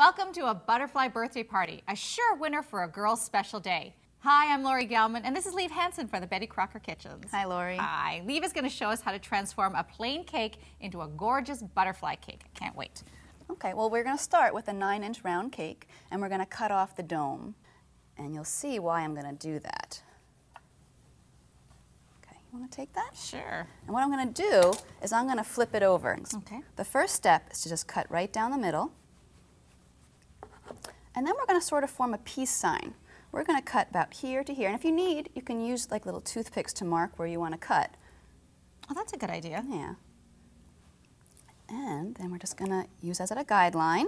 Welcome to a butterfly birthday party, a sure winner for a girl's special day. Hi, I'm Lori Gelman, and this is Lieve Hansen for the Betty Crocker Kitchens. Hi, Lori. Hi. Lieve is going to show us how to transform a plain cake into a gorgeous butterfly cake. I can't wait. Okay, well, we're going to start with a 9-inch round cake, and we're going to cut off the dome. And you'll see why I'm going to do that. Okay, you want to take that? Sure. And what I'm going to do is I'm going to flip it over. Okay. The first step is to just cut right down the middle. And then we're going to sort of form a peace sign. We're going to cut about here to here. And if you need, you can use like little toothpicks to mark where you want to cut. Oh, that's a good idea. Yeah. And then we're just going to use as a guideline.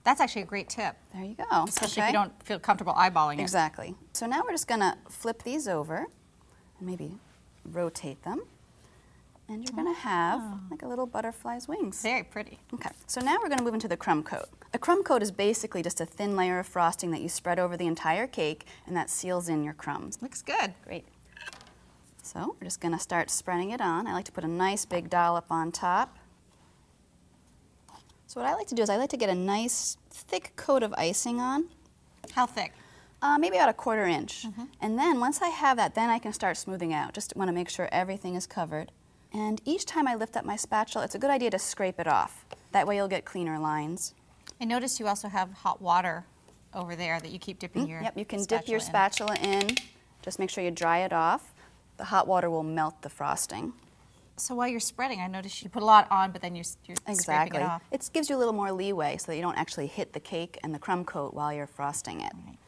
That's actually a great tip. There you go. Especially if you don't feel comfortable eyeballing it. Exactly. So now we're just going to flip these over and maybe rotate them. And you're going to have like a little butterfly's wings. Very pretty. Okay, so now we're going to move into the crumb coat. A crumb coat is basically just a thin layer of frosting that you spread over the entire cake, and that seals in your crumbs. Looks good. Great. So we're just going to start spreading it on. I like to put a nice big dollop on top. So what I like to do is I like to get a nice thick coat of icing on. How thick? Maybe about a 1/4 inch. And then once I have that, then I can start smoothing out. Just want to make sure everything is covered. And each time I lift up my spatula, it's a good idea to scrape it off. That way you'll get cleaner lines. I noticed you also have hot water over there that you keep dipping your Yep, you can dip your spatula in. Just make sure you dry it off. The hot water will melt the frosting. So while you're spreading, I noticed you put a lot on, but then you're scraping it off. It gives you a little more leeway so that you don't actually hit the cake and the crumb coat while you're frosting it. Right.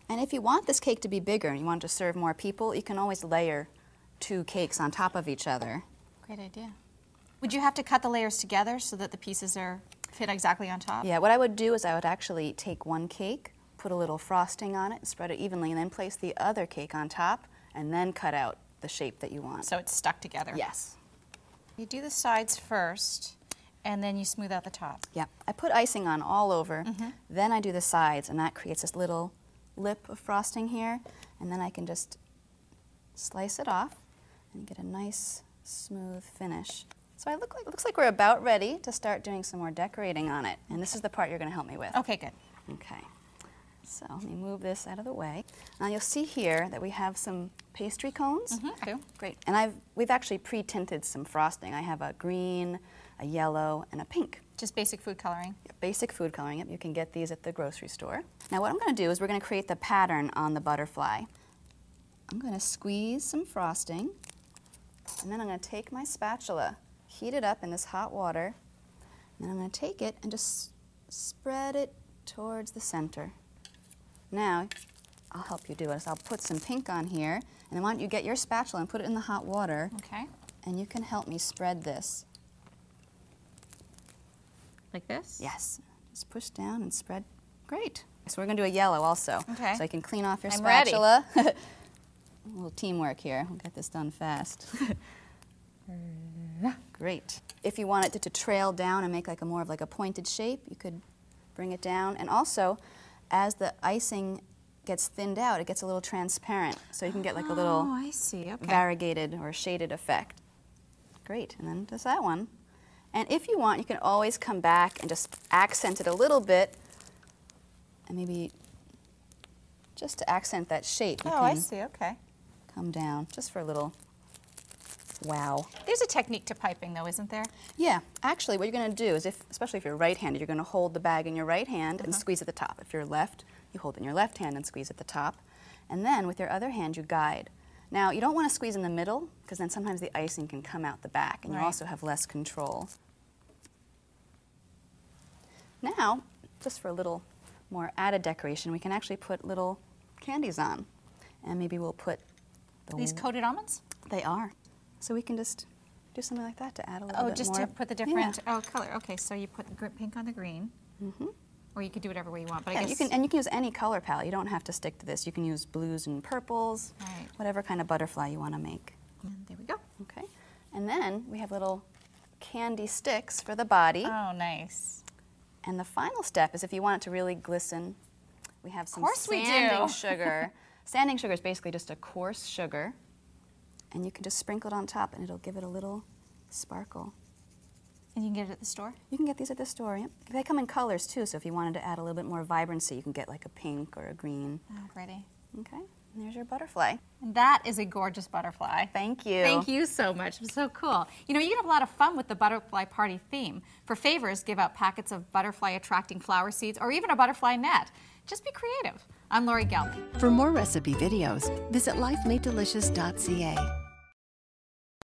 And if you want this cake to be bigger and you want to serve more people, you can always layer 2 cakes on top of each other. Great idea. Would you have to cut the layers together so that the pieces fit exactly on top? Yeah, what I would do is I would actually take one cake, put a little frosting on it, spread it evenly, and then place the other cake on top, and then cut out the shape that you want. So it's stuck together? Yes. You do the sides first, and then you smooth out the top. Yeah, I put icing on all over, then I do the sides, and that creates this little lip of frosting here, and then I can just slice it off and get a nice smooth finish. So it looks like we're about ready to start doing some more decorating on it, and this is the part you're going to help me with. Okay, good. Okay, so let me move this out of the way. Now you'll see here that we have some pastry cones. I do. Great, and we've actually pre-tinted some frosting. I have a green, a yellow, and a pink. Just basic food coloring? Basic food coloring. Yep, you can get these at the grocery store. Now what I'm going to do is we're going to create the pattern on the butterfly. I'm going to squeeze some frosting, and then I'm going to take my spatula, heat it up in this hot water, and then I'm going to take it and just spread it towards the center. Now, I'll help you do it. So I'll put some pink on here, and I want you to get your spatula and put it in the hot water. Okay. And you can help me spread this. Like this? Yes. Just push down and spread. Great. So we're going to do a yellow also. Okay. So I can clean off your I'm spatula. A little teamwork here. We'll get this done fast. Great. If you want it to trail down and make like more of a pointed shape, you could bring it down. And also, as the icing gets thinned out, it gets a little transparent. So you can get like a little I see. Okay. variegated or shaded effect. Great. And then just that one. And if you want, you can always come back and just accent it a little bit, and maybe just to accent that shape, you I can see. Okay. come down just for a little wow. There's a technique to piping, though, isn't there? Yeah, actually what you're going to do is, especially if you're right-handed, you're going to hold the bag in your right hand and squeeze at the top. If you're left, you hold it in your left hand and squeeze at the top. And then with your other hand, you guide. Now, you don't want to squeeze in the middle, because then sometimes the icing can come out the back, and you also have less control. Now, just for a little more added decoration, we can actually put little candies on. And maybe we'll put These coated almonds? They are. So we can just do something like that to add a little bit more. Oh, just to put the different color. Okay, so you put the pink on the green. Or you could do whatever way you want. But I guess you can use any color palette. You don't have to stick to this. You can use blues and purples, whatever kind of butterfly you want to make. And there we go. Okay. And then we have little candy sticks for the body. Oh, nice. And the final step is if you want it to really glisten, we have some sanding sugar. Sanding sugar is basically just a coarse sugar. And you can just sprinkle it on top and it'll give it a little sparkle. And you can get it at the store? You can get these at the store, yep. They come in colors too, so if you wanted to add a little bit more vibrancy, you can get like a pink or a green. Oh, pretty. Okay, and there's your butterfly. And that is a gorgeous butterfly. Thank you. Thank you so much. It's so cool. You know, you can have a lot of fun with the butterfly party theme. For favors, give out packets of butterfly attracting flower seeds or even a butterfly net. Just be creative. I'm Lori Gelman. For more recipe videos, visit lifemadedelicious.ca.